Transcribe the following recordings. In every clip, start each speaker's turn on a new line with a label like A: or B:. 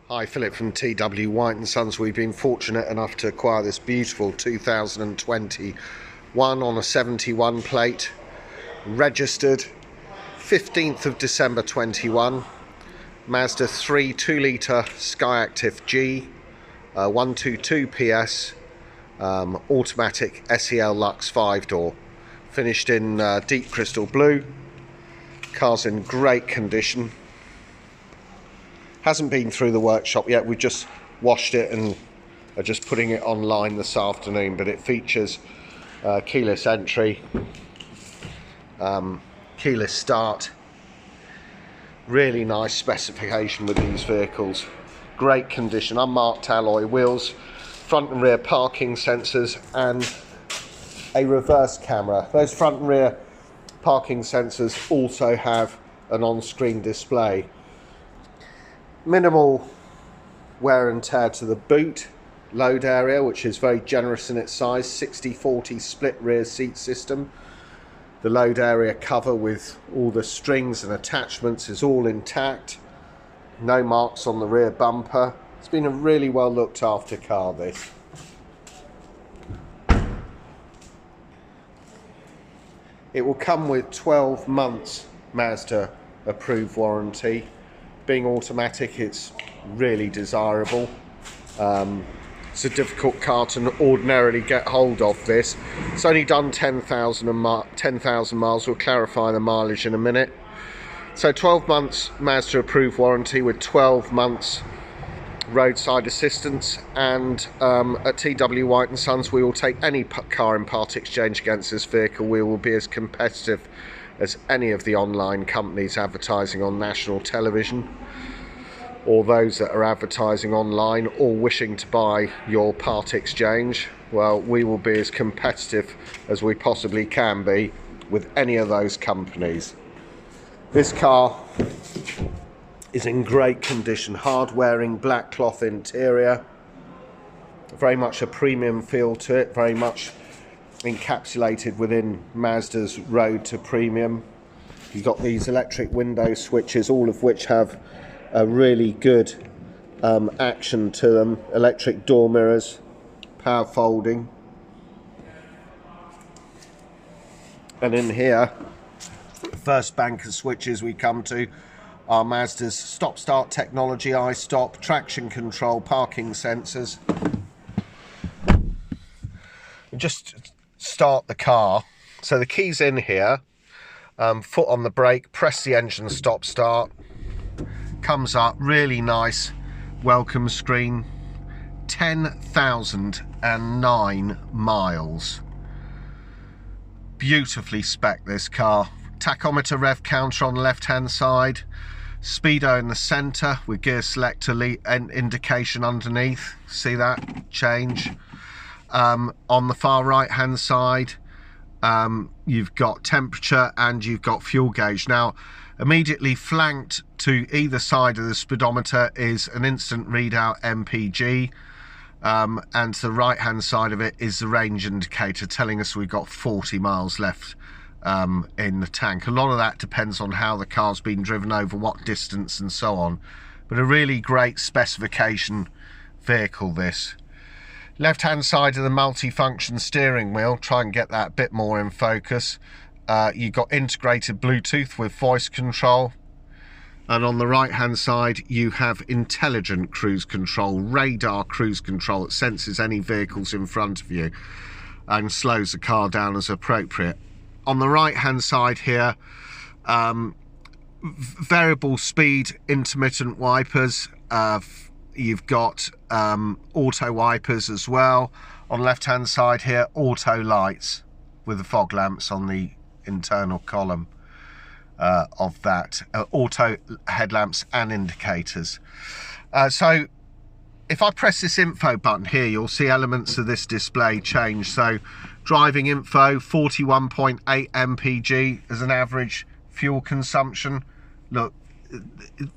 A: Hi, Philip from TW White & Sons. We've been fortunate enough to acquire this beautiful 2021 on a 71 plate, registered 15th of December 21, Mazda3 2.0 e-SKYACTIV-G, 122 PS, automatic SE-L Lux 5-door, finished in deep crystal blue. Car's in great condition. Hasn't been through the workshop yet. We just washed it and are just putting it online this afternoon, but it features keyless entry, keyless start. Really nice specification with these vehicles. Great condition, unmarked alloy wheels, front and rear parking sensors, and a reverse camera. Those front and rear parking sensors also have an on-screen display. Minimal wear and tear to the boot. Load area, which is very generous in its size, 60/40 split rear seat system. The load area cover with all the strings and attachments is all intact. No marks on the rear bumper. It's been a really well looked after car, this. It will come with 12 months Mazda approved warranty. Being automatic, it's really desirable. It's a difficult car to ordinarily get hold of this. It's only done 10,000 miles. We'll clarify the mileage in a minute. So 12 months Mazda approved warranty with 12 months roadside assistance, and at TW White & Sons we will take any car in part exchange against this vehicle. We will be as competitive as any of the online companies advertising on national television, or those that are advertising online or wishing to buy your part exchange. Well, we will be as competitive as we possibly can be with any of those companies. This car is in great condition, hard wearing black cloth interior, very much a premium feel to it, very much encapsulated within Mazda's road to premium. You've got these electric window switches, all of which have a really good action to them. Electric door mirrors, power folding, and in here, first bank of switches we come to are Mazda's stop-start technology, i-stop, traction control, parking sensors. Just start the car. So the key's in here, foot on the brake, press the engine stop start, comes up, really nice welcome screen. 10,009 miles. Beautifully spec'd this car. Tachometer rev counter on the left hand side, speedo in the center with gear selector indication underneath. See that change? On the far right hand side, you've got temperature and you've got fuel gauge. Now, immediately flanked to either side of the speedometer is an instant readout MPG, and to the right hand side of it is the range indicator telling us we've got 40 miles left in the tank. A lot of that depends on how the car's been driven, over what distance and so on, but a really great specification vehicle, this. Left hand side of the multi-function steering wheel, try and get that a bit more in focus. You've got integrated Bluetooth with voice control, and on the right hand side you have intelligent cruise control, radar cruise control that senses any vehicles in front of you and slows the car down as appropriate. On the right hand side here, variable speed intermittent wipers. You've got auto wipers as well. On the left hand side here, auto lights with the fog lamps on the internal column of that, auto headlamps and indicators. So if I press this info button here, you'll see elements of this display change. So driving info, 41.8 mpg as an average fuel consumption. Look,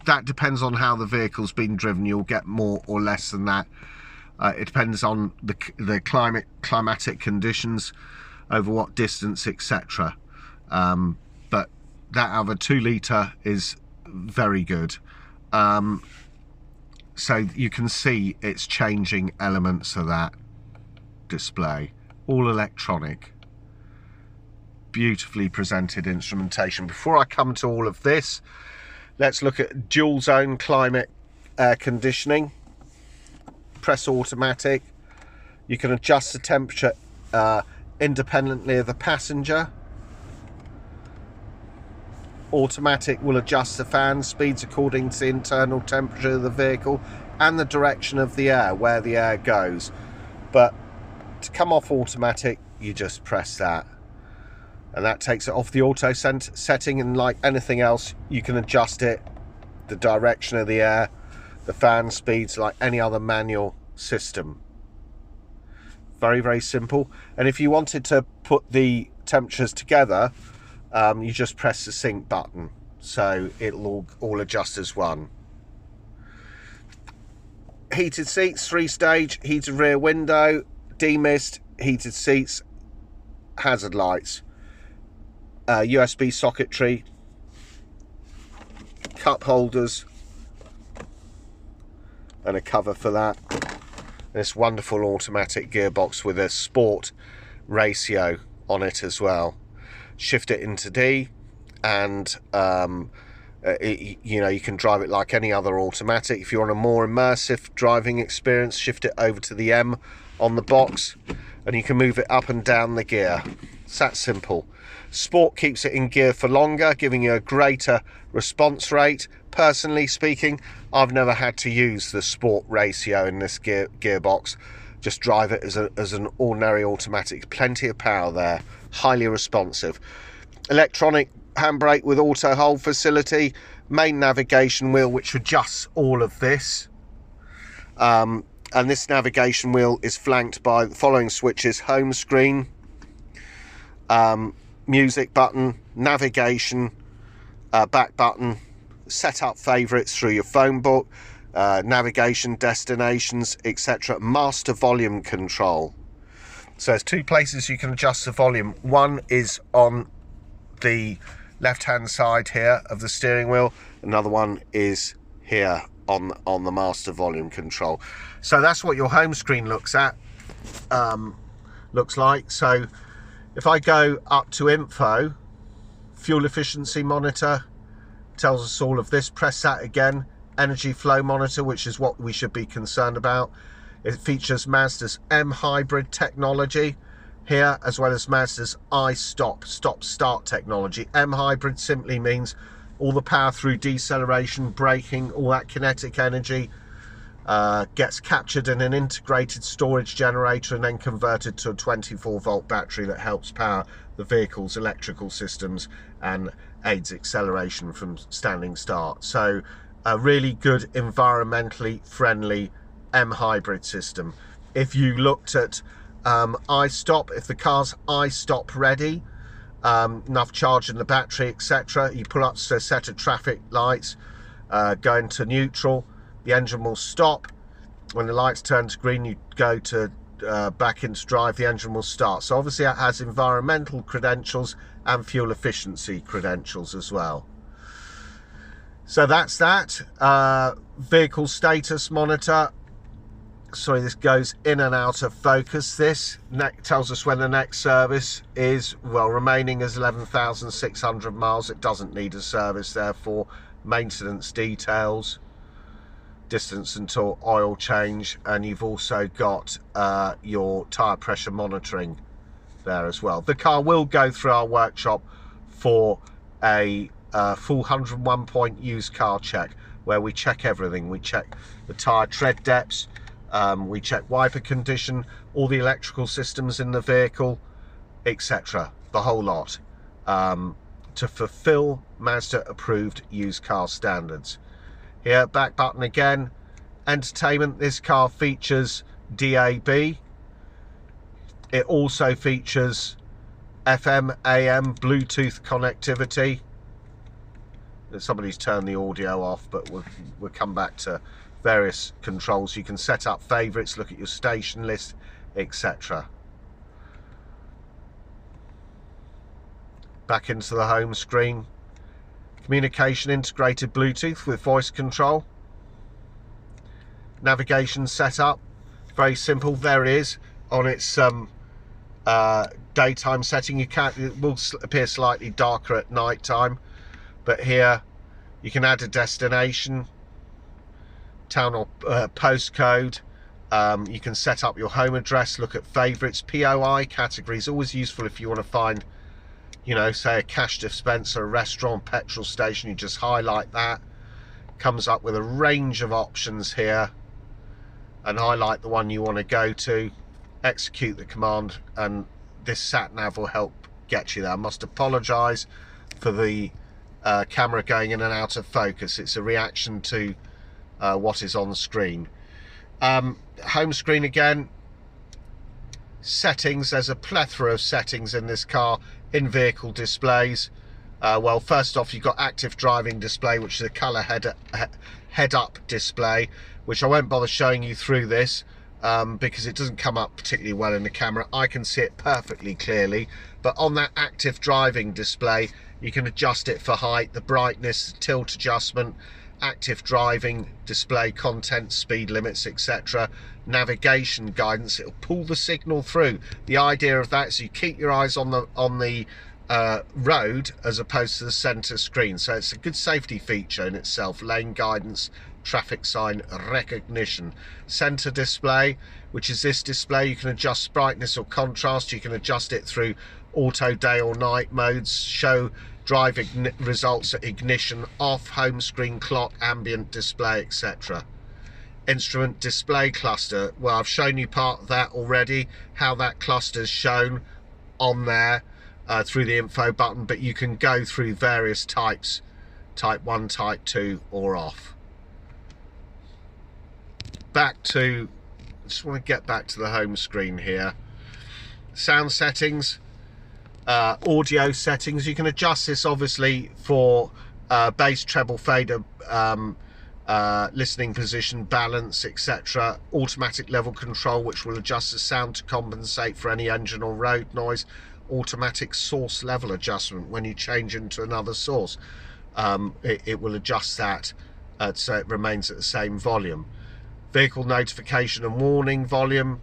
A: that depends on how the vehicle's been driven. You'll get more or less than that. It depends on the climatic conditions, over what distance, etc. But that other 2 litre is very good. So you can see it's changing elements of that display. All electronic. Beautifully presented instrumentation. Before I come to all of this, let's look at dual zone climate air conditioning. Press automatic. You can adjust the temperature independently of the passenger. Automatic will adjust the fan speeds according to the internal temperature of the vehicle and the direction of the air, where the air goes. But to come off automatic, you just press that, and that takes it off the auto setting. And like anything else, you can adjust it, the direction of the air, the fan speeds, like any other manual system. Very, very simple. And if you wanted to put the temperatures together, you just press the sync button, so it'll all adjust as one. Heated seats, 3-stage, heated rear window, demist, heated seats, hazard lights, USB socketry, cup holders, and a cover for that. This wonderful automatic gearbox with a sport ratio on it as well. Shift it into D, and you know, you can drive it like any other automatic. If you want a more immersive driving experience, shift it over to the M on the box, and you can move it up and down the gear. It's that simple. Sport keeps it in gear for longer, giving you a greater response rate. Personally speaking, I've never had to use the sport ratio in this gearbox. Just drive it as an ordinary automatic. Plenty of power there, highly responsive. Electronic handbrake with auto hold facility, main navigation wheel which adjusts all of this, and this navigation wheel is flanked by the following switches: home screen, music button, navigation, back button, set up favorites through your phone book, navigation, destinations, etc. Master volume control. So there's two places you can adjust the volume. One is on the left hand side here of the steering wheel, another one is here on the master volume control. So that's what your home screen looks like. So if I go up to info, fuel efficiency monitor tells us all of this. Press that again. Energy flow monitor, which is what we should be concerned about. It features Mazda's M hybrid technology here, as well as Mazda's stop-start technology. M hybrid simply means all the power through deceleration, braking, all that kinetic energy gets captured in an integrated storage generator and then converted to a 24-volt battery that helps power the vehicle's electrical systems and aids acceleration from standing start. So a really good environmentally friendly M hybrid system. If you looked at iStop, if the car's iStop ready, enough charge in the battery, etc., you pull up to a set of traffic lights, go into neutral, the engine will stop. When the lights turn to green, you go to back into drive, the engine will start. So obviously that has environmental credentials and fuel efficiency credentials as well. So that's that. Vehicle status monitor. Sorry, this goes in and out of focus. This tells us when the next service is. Well, remaining is 11,600 miles. It doesn't need a service, therefore. Maintenance details, distance until oil change, and you've also got your tyre pressure monitoring there as well. The car will go through our workshop for a full 101 point used car check, where we check everything. We check the tyre tread depths, we check wiper condition, all the electrical systems in the vehicle, etc. The whole lot, to fulfill Mazda approved used car standards. Here, back button again. Entertainment. This car features DAB. It also features FM, AM, Bluetooth connectivity. Somebody's turned the audio off, but we'll come back to various controls. You can set up favorites, look at your station list, etc. Back into the home screen. Communication integrated Bluetooth with voice control. navigation setup. Very simple. There it is on its daytime setting. It will appear slightly darker at night time, but here you can add a destination, town or postcode. You can set up your home address, look at favorites, POI categories, always useful if you want to find, you know, say a cash dispenser, a restaurant, petrol station. You just highlight that, comes up with a range of options here, and highlight the one you want to go to, execute the command, and this sat nav will help get you there. I must apologize for the camera going in and out of focus. It's a reaction to what is on screen. Home screen again. Settings, there's a plethora of settings in this car. In vehicle displays, well, first off, you've got active driving display, which is a color head up display, which I won't bother showing you through this because it doesn't come up particularly well in the camera. I can see it perfectly clearly, but on that active driving display you can adjust it for height, the brightness, the tilt adjustment, active driving display content, speed limits, etc. Navigation guidance, it'll pull the signal through. The idea of that is you keep your eyes on the road as opposed to the center screen, so it's a good safety feature in itself. Lane guidance, traffic sign recognition. Center display, which is this display, you can adjust brightness or contrast. You can adjust it through auto, day or night modes, show drive results at ignition, off, home screen clock, ambient display, etc. Instrument display cluster, well, I've shown you part of that already, how that cluster is shown on there through the info button, but you can go through various types, type 1, type 2, or off. Back to, I just want to get back to the home screen here. Sound settings, audio settings. You can adjust this obviously for bass, treble, fader, listening position, balance, etc. Automatic level control, which will adjust the sound to compensate for any engine or road noise. Automatic source level adjustment, when you change into another source, it will adjust that so it remains at the same volume. Vehicle notification and warning volume.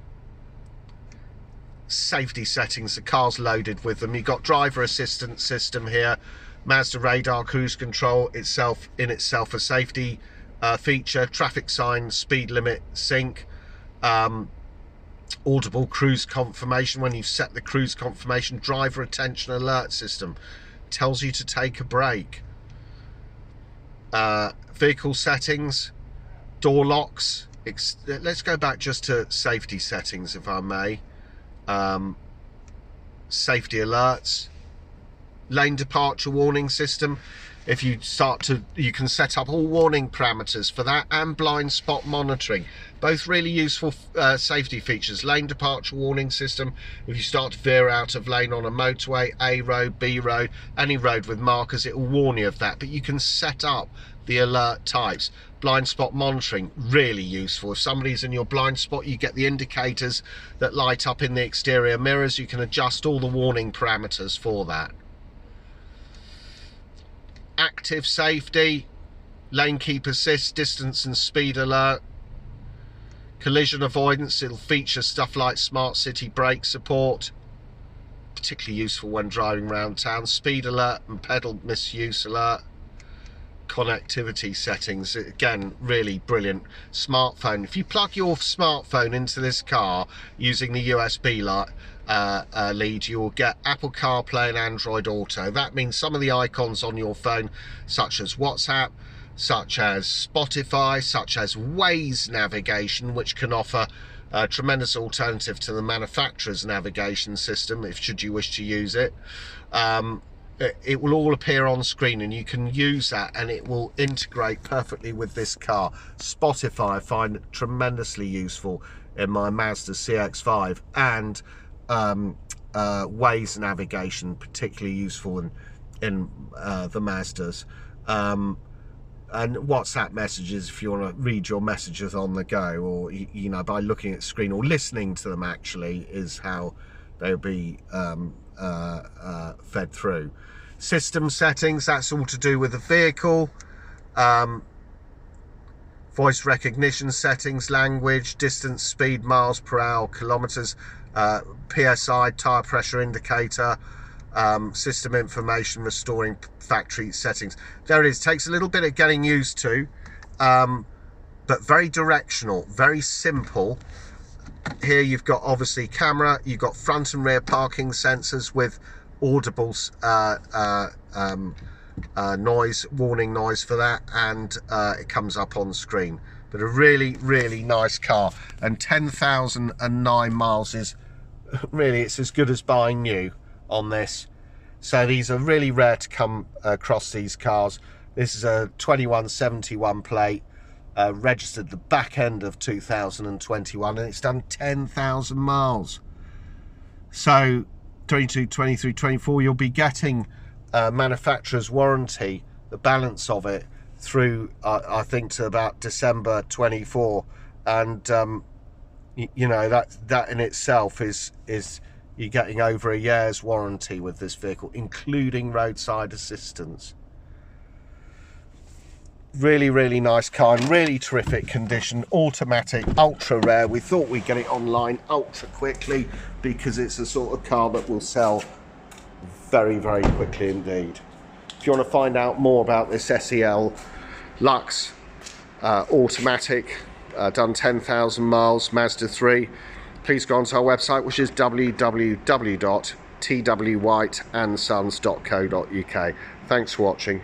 A: Safety settings, the car's loaded with them. You've got driver assistance system here, Mazda radar, cruise control itself a safety feature, traffic sign, speed limit, sync, audible cruise confirmation. When you've set the cruise confirmation, driver attention alert system tells you to take a break. Vehicle settings, door locks. Let's go back just to safety settings, if I may. Safety alerts, lane departure warning system. If you you can set up all warning parameters for that, and blind spot monitoring, both really useful safety features. Lane departure warning system, if you start to veer out of lane on a motorway, A road, B road, any road with markers, it will warn you of that, but you can set up the alert types. Blind spot monitoring, really useful. If somebody's in your blind spot, you get the indicators that light up in the exterior mirrors. You can adjust all the warning parameters for that. Active safety, lane keep assist, distance and speed alert, collision avoidance. It'll feature stuff like smart city brake support, particularly useful when driving around town. Speed alert and pedal misuse alert. Connectivity settings, again, really brilliant. Smartphone, if you plug your smartphone into this car using the USB lead, you will get Apple CarPlay and Android Auto. That means some of the icons on your phone, such as WhatsApp, such as Spotify, such as Waze navigation, which can offer a tremendous alternative to the manufacturer's navigation system if should you wish to use it. It will all appear on screen, and you can use that, and it will integrate perfectly with this car. Spotify I find tremendously useful in my Mazda CX-5, and Waze navigation particularly useful in the Mazdas, and WhatsApp messages if you want to read your messages on the go, or you know, by looking at the screen or listening to them, actually, is how they'll be fed through. System settings, that's all to do with the vehicle. voice recognition settings, language, distance, speed, miles per hour, kilometers, PSI, tire pressure indicator, system information, restoring factory settings. There it is. Takes a little bit of getting used to, but very directional, very simple. Here you've got obviously camera, you've got front and rear parking sensors with audible noise, warning noise for that, and it comes up on screen. But a really nice car, and 10,009 miles is really, it's as good as buying new on this. So these are really rare to come across these cars. This is a 2171 plate, registered the back end of 2021, and it's done 10,000 miles. So 22, 23, 24, you'll be getting manufacturer's warranty, the balance of it, through I think to about December 24, and you know, that in itself is you're getting over a year's warranty with this vehicle, including roadside assistance. Really nice car, in really terrific condition, automatic, ultra rare. We thought we'd get it online ultra quickly because it's a sort of car that will sell very quickly indeed. If you want to find out more about this SE-L Lux automatic, done 10,000 miles, Mazda 3, please go onto our website, which is www.twhiteandsons.co.uk. Thanks for watching.